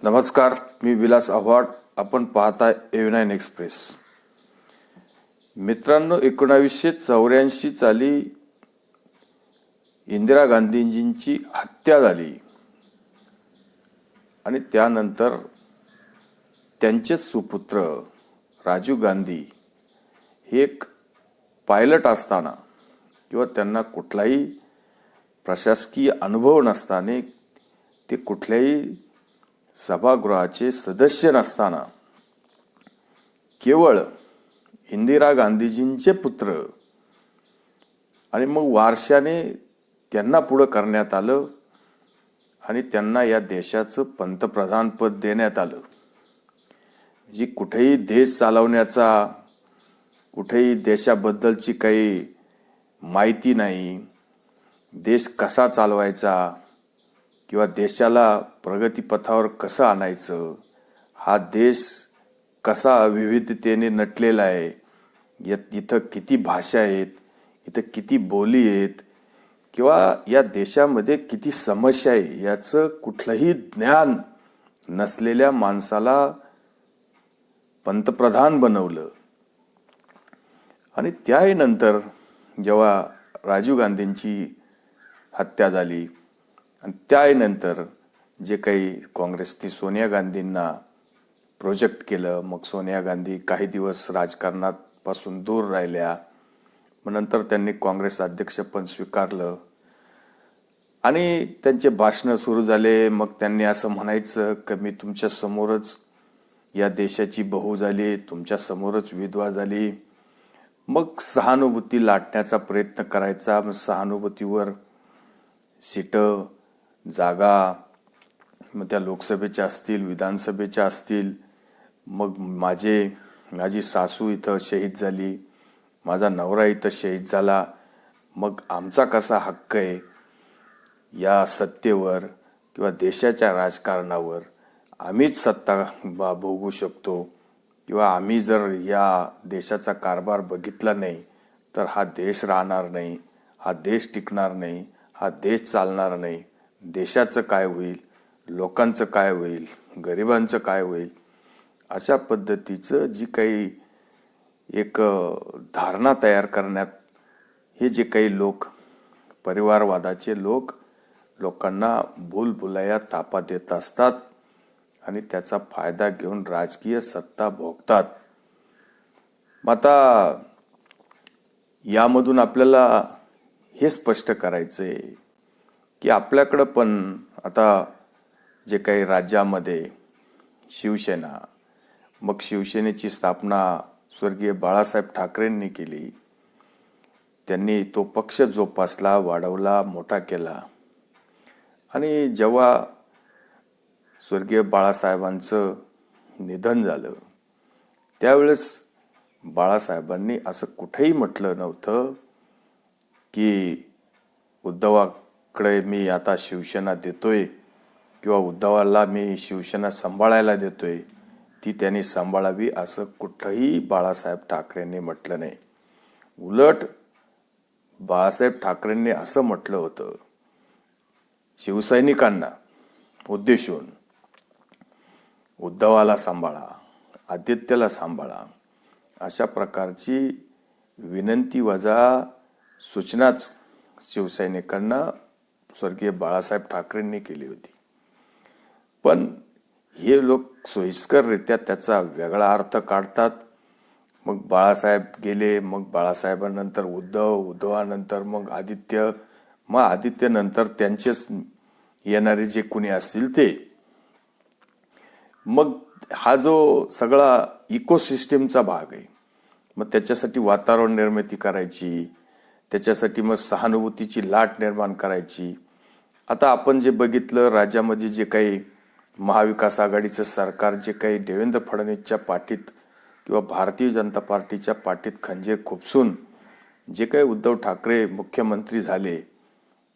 नमस्कार, मी विलास आव्हाड. आपण पाहताय A9 एक्सप्रेस. मित्रांनो, 1984 साली इंदिरा गांधीजींची हत्या झाली आणि त्यानंतर त्यांचे सुपुत्र राजीव गांधी हे एक पायलट असताना किंवा त्यांना कुठलाही प्रशासकीय अनुभव नसताना, ते कुठल्याही सभागृहाचे सदस्य नसताना केवळ इंदिरा गांधीजींचे पुत्र आणि मग वारशाने त्यांना पुढं करण्यात आलं आणि त्यांना या देशाचं पंतप्रधान पद देण्यात आलं. जी कुठेही देश चालवण्याचा, कुठेही देशाबद्दलची काही माहिती नाही, देश कसा चालवायचा किंवा देशाला प्रगतीपथावर कसं आणायचं, हा देश कसा विविधतेने नटलेला आहे, इथं किती भाषा आहेत, इथं किती बोली आहेत किंवा या देशामध्ये किती समस्या आहे, याचं कुठलंही ज्ञान नसलेल्या माणसाला पंतप्रधान बनवलं. आणि त्यानंतर जेव्हा राजीव गांधींची हत्या झाली आणि त्यानंतर जे काही काँग्रेसने सोनिया गांधींना प्रोजेक्ट केलं, मग सोनिया गांधी काही दिवस राजकारणात पासून दूर राहिल्या. मग नंतर त्यांनी काँग्रेस अध्यक्षपद स्वीकारलं आणि त्यांचे भाषणं सुरू झाले. मग त्यांनी असं म्हणायचं की मी तुमच्या समोरच या देशाची बहू झाली, तुमच्या समोरच विधवा झाली. मग सहानुभूती लाटण्याचा प्रयत्न करायचा. मग सहानुभूतीवर सीटं, जागा, मग त्या लोकसभेच्या असतील, विधानसभेच्या असतील. मग माझी सासू इथं शहीद झाली, माझा नवरा इथं शहीद झाला, मग आमचा कसा हक्क आहे या सत्तेवर किंवा देशाच्या राजकारणावर, आम्हीच सत्ता भोगू शकतो किंवा आम्ही जर या देशाचा कारभार बघितला नाही तर हा देश राहणार नाही, हा देश टिकणार नाही, हा देश चालणार नाही. देशाचं काय होईल, लोकांचं काय होईल, गरिबांचं काय होईल, अशा पद्धतीचं जी काही एक धारणा तयार करण्यात हे जे काही लोक, परिवारवादाचे लोक, लोकांना भूलभुलैया तापा देत असतात आणि त्याचा फायदा घेऊन राजकीय सत्ता भोगतात. मग आता यामधून आपल्याला हे स्पष्ट करायचंय की आपल्याकडं पण आता जे काही राज्यामध्ये शिवसेना, मग शिवसेनेची स्थापना स्वर्गीय बाळासाहेब ठाकरेंनी केली. त्यांनी तो पक्ष जोपासला, वाढवला, मोठा केला. आणि जेव्हा स्वर्गीय बाळासाहेबांचं निधन झालं त्यावेळेस बाळासाहेबांनी असं कुठेही म्हटलं नव्हतं की उद्धवाकडे मी आता शिवसेना देतोय किंवा उद्धवाला मी शिवसेना सांभाळायला देतोय, ती त्यांनी सांभाळावी असं कुठंही बाळासाहेब ठाकरेंनी म्हटलं नाही. उलट बाळासाहेब ठाकरेंनी असं म्हटलं होतं शिवसैनिकांना उद्देशून, उद्धवाला सांभाळा, आदित्यला सांभाळा, अशा प्रकारची विनंती वजा सूचनाच शिवसैनिकांना स्वर्गीय बाळासाहेब ठाकरेंनी केली होती. पण हे लोक सोयीस्कररित्या त्याचा वेगळा अर्थ काढतात. मग बाळासाहेब गेले, मग बाळासाहेबांनंतर उद्धवानंतर मग आदित्य, मग आदित्यनंतर त्यांचेच येणारे जे कुणी असतील ते. मग हा जो सगळा इकोसिस्टीमचा भाग आहे, मग त्याच्यासाठी वातावरण निर्मिती करायची, त्याच्यासाठी मग सहानुभूतीची लाट निर्माण करायची. आता आपण जे बघितलं राज्यामध्ये जे काही महाविकास आघाडीचं सरकार, जे काही देवेंद्र फडणवीसच्या पाठीत किंवा भारतीय जनता पार्टीच्या पाठीत खंजीर खुपसून जे काही उद्धव ठाकरे मुख्यमंत्री झाले,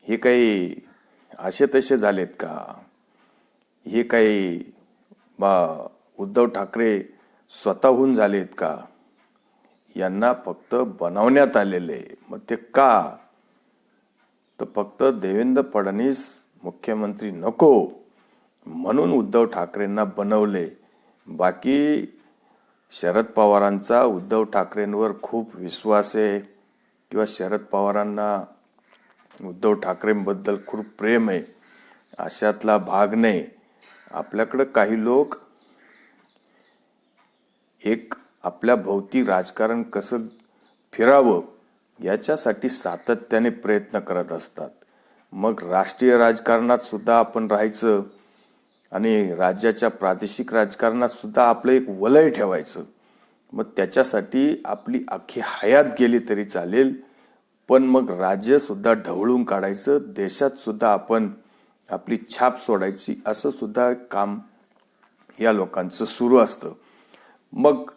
हे काही असे तसे झालेत का? हे काही उद्धव ठाकरे स्वतःहून झालेत का? यांना फक्त बनवण्यात आलेले. मग ते का? तर फक्त देवेंद्र फडणवीस मुख्यमंत्री नको म्हणून उद्धव ठाकरेंना बनवले. बाकी शरद पवारांचा उद्धव ठाकरेंवर खूप विश्वास आहे किंवा शरद पवारांना उद्धव ठाकरेंबद्दल खूप प्रेम आहे अशातला भाग नाही. आपल्याकडं काही लोक एक आपल्या भोवती राजकारण कसं फिरावं याच्यासाठी सातत्याने प्रयत्न करत असतात. मग राष्ट्रीय राजकारणात सुद्धा आपण राहायचं आणि राज्याच्या प्रादेशिक राजकारणात सुद्धा आपलं एक वलय ठेवायचं. मग त्याच्यासाठी आपली अख्खी हयात गेली तरी चालेल, पण मग राज्य सुद्धा ढवळून काढायचं, देशात सुद्धा आपण आपली छाप सोडायची, असं सुद्धा काम या लोकांचं सुरू असतं. मग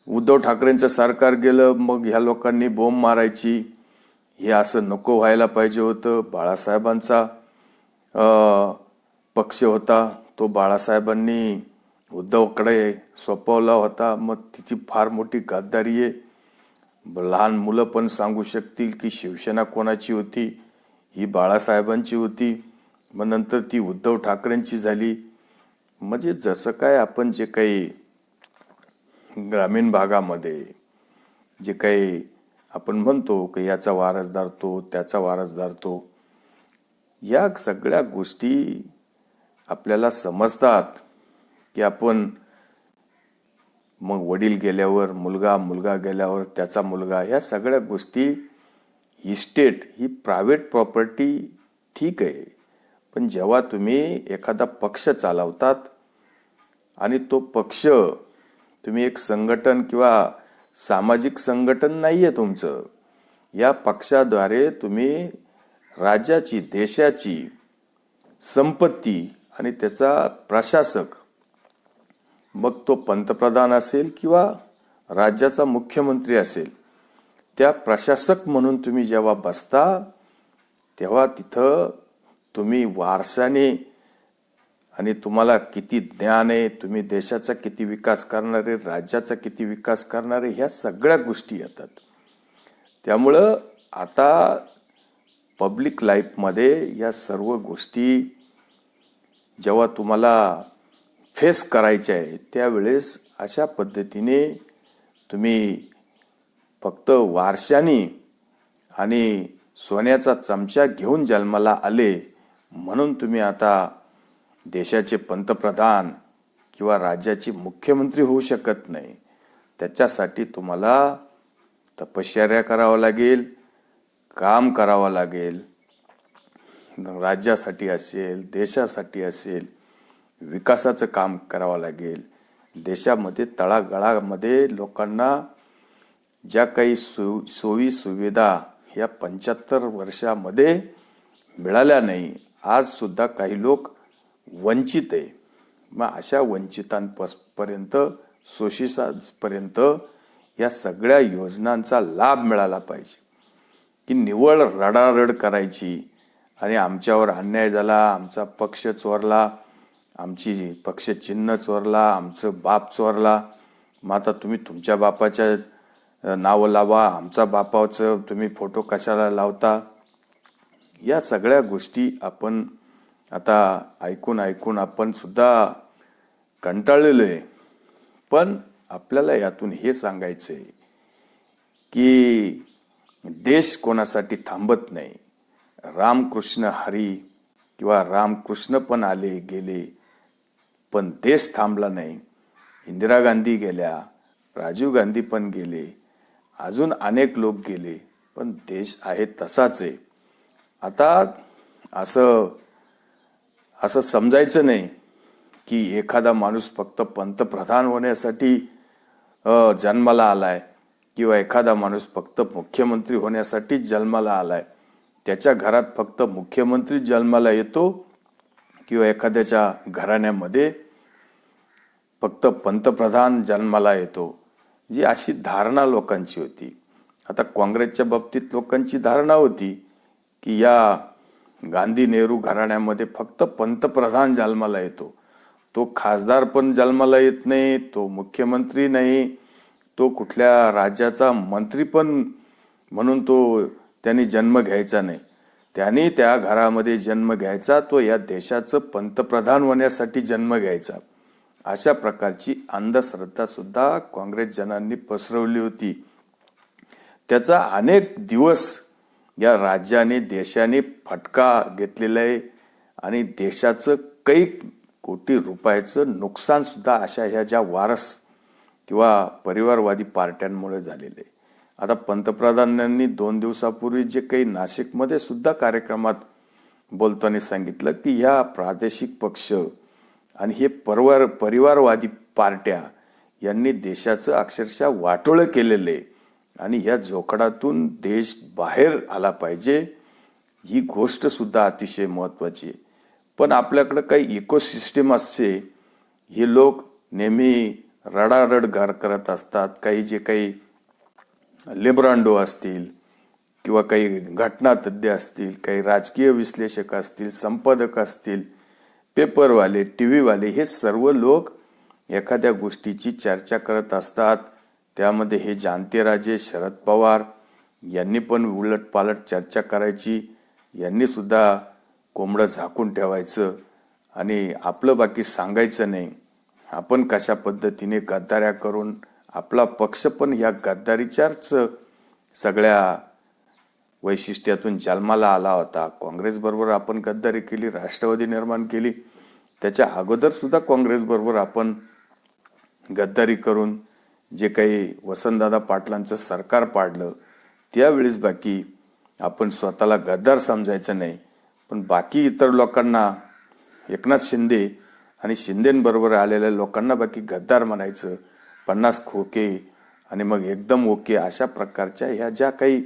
उद्धव ठाकरेंचं सरकार गेलं, मग ह्या लोकांनी बोंब मारायची. हे असं नको व्हायला पाहिजे होतं. बाळासाहेबांचा पक्ष होता, तो बाळासाहेबांनी उद्धवकडे सोपवला होता. मग तिची फार मोठी गद्दारी आहे. लहान मुलं पण सांगू शकतील की शिवसेना कोणाची होती, ही बाळासाहेबांची होती. मग नंतर ती उद्धव ठाकरेंची झाली. म्हणजे जसं काय आपण जे काही ग्रामीण भागामध्ये जे काही आपण म्हणतो की याचा वारसदार तो, त्याचा वारसदार तो, या सगळ्या गोष्टी आपल्याला समजतात की आपण मग वडील गेल्यावर मुलगा, मुलगा गेल्यावर त्याचा मुलगा, ह्या सगळ्या गोष्टी, इस्टेट ही प्रायव्हेट प्रॉपर्टी ठीक आहे. पण जेव्हा तुम्ही एखादा पक्ष चालवतात आणि तो पक्ष तुम्ही एक संघटन किंवा सामाजिक संघटन नाही आहे तुमचं, या पक्षाद्वारे तुम्ही राज्याची, देशाची संपत्ती आणि त्याचा प्रशासक, मग तो पंतप्रधान असेल किंवा राज्याचा मुख्यमंत्री असेल, त्या प्रशासक म्हणून तुम्ही जेव्हा बसता तेव्हा तिथं तुम्ही वारसाने आणि तुम्हाला किती ज्ञान आहे, तुम्ही देशाचा किती विकास करणारे, राज्याचा किती विकास करणारे, ह्या सगळ्या गोष्टी येतात. त्यामुळं आता पब्लिक लाईफमध्ये या सर्व गोष्टी जेव्हा तुम्हाला फेस करायच्या आहे त्यावेळेस अशा पद्धतीने तुम्ही फक्त वारशाने आणि सोन्याचा चमचा घेऊन जन्माला आले म्हणून तुम्ही आता देशाचे पंतप्रधान किंवा राज्याचे मुख्यमंत्री होऊ शकत नाही. त्याच्यासाठी तुम्हाला तपश्चर्या करावं लागेल, काम करावं लागेल. राज्यासाठी असेल, देशासाठी असेल, विकासाचं काम करावं लागेल. देशामध्ये तळागाळामध्ये लोकांना ज्या काही सोयी सुविधा ह्या 75 वर्षामध्ये मिळाल्या नाही, आज सुद्धा काही लोक वंचित आहे. मग अशा वंचितांपर्यंत, शोषितांपर्यंत या सगळ्या योजनांचा लाभ मिळाला पाहिजे. की निव्वळ रडारड करायची आणि आमच्यावर अन्याय झाला, आमचा पक्ष चोरला, आमची पक्ष चिन्ह चोरला, आमचं बाप चोरला, मग आता तुम्ही तुमच्या बापाच्या नावं लावा, आमचा बापाचं तुम्ही फोटो कशाला लावता. या सगळ्या गोष्टी आपण आता ऐकून ऐकून आपण सुद्धा कंटाळलेलो आहे. पण आपल्याला यातून हे सांगायचं आहे की देश कोणासाठी थांबत नाही. रामकृष्ण हरी किंवा रामकृष्ण पण आले गेले, पण देश थांबला नाही. इंदिरा गांधी गेल्या, राजीव गांधी पण गेले, अजून अनेक लोक गेले, पण देश आहे तसाच आहे. आता असं समजायचं नाही की एखादा माणूस फक्त पंतप्रधान होण्यासाठी जन्माला आलाय किंवा एखादा माणूस फक्त मुख्यमंत्री होण्यासाठी जन्माला आलाय. त्याच्या घरात फक्त मुख्यमंत्री जन्माला येतो किंवा एखाद्याच्या घराण्यामध्ये फक्त पंतप्रधान जन्माला येतो, जी अशी धारणा लोकांची होती. आता काँग्रेसच्या बाबतीत लोकांची धारणा होती की या गांधी नेहरू घराण्यामध्ये फक्त पंतप्रधान जन्माला येतो, तो खासदार पण जन्माला येत नाही, तो मुख्यमंत्री नाही, तो कुठल्या राज्याचा मंत्री पण म्हणून तो त्यांनी जन्म घ्यायचा नाही. त्याने त्या घरामध्ये जन्म घ्यायचा, तो या देशाचं पंतप्रधान होण्यासाठी जन्म घ्यायचा. अशा प्रकारची अंधश्रद्धा सुद्धा काँग्रेस जनांनी पसरवली होती. त्याचा अनेक दिवस या राज्याने देशाने फटका घेतलेला आहे आणि देशाचं काही कोटी रुपयाचं नुकसान सुद्धा अशा ह्या ज्या वारस किंवा परिवारवादी पार्ट्यांमुळे झालेले आहे. आता पंतप्रधानांनी 2 दिवसापूर्वी जे काही नाशिकमध्ये सुद्धा कार्यक्रमात बोलताना सांगितलं की ह्या प्रादेशिक पक्ष आणि हे परिवारवादी पार्ट्या यांनी देशाचं अक्षरशः वाटोळं केलेलं आहे आणि या जोखडातून देश बाहेर आला पाहिजे, ही गोष्ट सुद्धा अतिशय महत्त्वाची आहे. पण आपल्याकडं काही इकोसिस्टम असते, हे लोक नेहमी रडारड गार करत असतात. काही जे काही लेब्रांडो असतील किंवा काही घटनातज्ञ असतील, काही राजकीय विश्लेषक असतील, संपादक असतील, पेपरवाले, TV वाले, हे सर्व लोक एखाद्या गोष्टीची चर्चा करत असतात. त्यामध्ये हे जाणते राजे शरद पवार यांनी पण उलटपालट चर्चा करायची, यांनी सुद्धा कोंबडं झाकून ठेवायचं आणि आपलं बाकी सांगायचं नाही. आपण कशा पद्धतीने गद्दाऱ्या करून आपला पक्ष पण ह्या गद्दारीच्याच सगळ्या वैशिष्ट्यातून जन्माला आला होता. काँग्रेसबरोबर आपण गद्दारी केली, राष्ट्रवादी निर्माण केली. त्याच्या अगोदर सुद्धा काँग्रेसबरोबर आपण गद्दारी करून जे काही वसंतदादा पाटलांचं सरकार पाडलं, त्यावेळेस बाकी आपण स्वतःला गद्दार समजायचं नाही, पण बाकी इतर लोकांना, एकनाथ शिंदे आणि शिंदेंबरोबर आलेल्या लोकांना बाकी गद्दार म्हणायचं. 50 खोके आणि मग एकदम ओके, अशा प्रकारच्या ह्या ज्या काही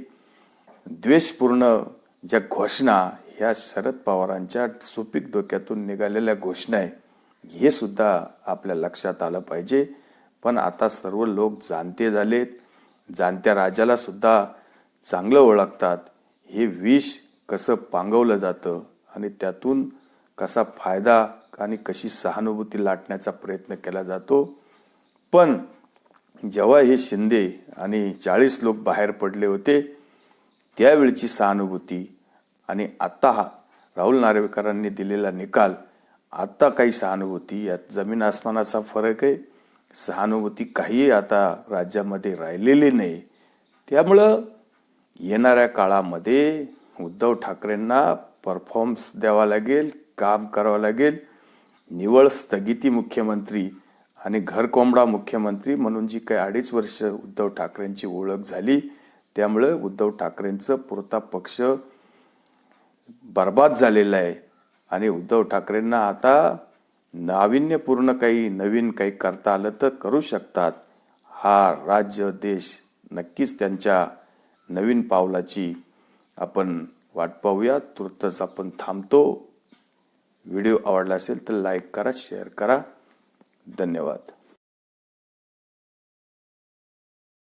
द्वेषपूर्ण ज्या घोषणा, ह्या शरद पवारांच्या सुपीक डोक्यातून निघालेल्या घोषणा आहे, हे सुद्धा आपल्या लक्षात आलं पाहिजे. पण आता सर्व लोक जाणते झालेत, जाणत्या राजाला सुद्धा चांगलं ओळखतात. हे विष कसं पांगवलं जातं आणि त्यातून कसा फायदा आणि कशी सहानुभूती लाटण्याचा प्रयत्न केला जातो. पण जेव्हा हे शिंदे आणि 40 लोक बाहेर पडले होते, त्यावेळची सहानुभूती आणि आता हा राहुल नार्वेकरांनी दिलेला निकाल, आता काही सहानुभूती, यात जमीन आसमानाचा फरक आहे. सहानुभूती काही आता राज्यामध्ये राहिलेली नाही. त्यामुळं येणाऱ्या काळामध्ये उद्धव ठाकरेंना परफॉर्मन्स द्यावा लागेल, काम करावं लागेल. निवळ स्थगिती मुख्यमंत्री आणि घरकोंबडा मुख्यमंत्री म्हणून जी काही 2.5 वर्ष उद्धव ठाकरेंची ओळख झाली, त्यामुळे उद्धव ठाकरेंचं पुरता पक्ष बर्बाद झालेला आहे आणि उद्धव ठाकरेंना आता नाविन्यपूर्ण काही नवीन काही करता आलं तर करू शकतात. हा राज्य देश नक्कीच त्यांच्या नवीन पावलाची आपण वाट पाहूया. तुर्तच आपण थांबतो. व्हिडिओ आवडला असेल तर लाईक करा, शेअर करा. धन्यवाद.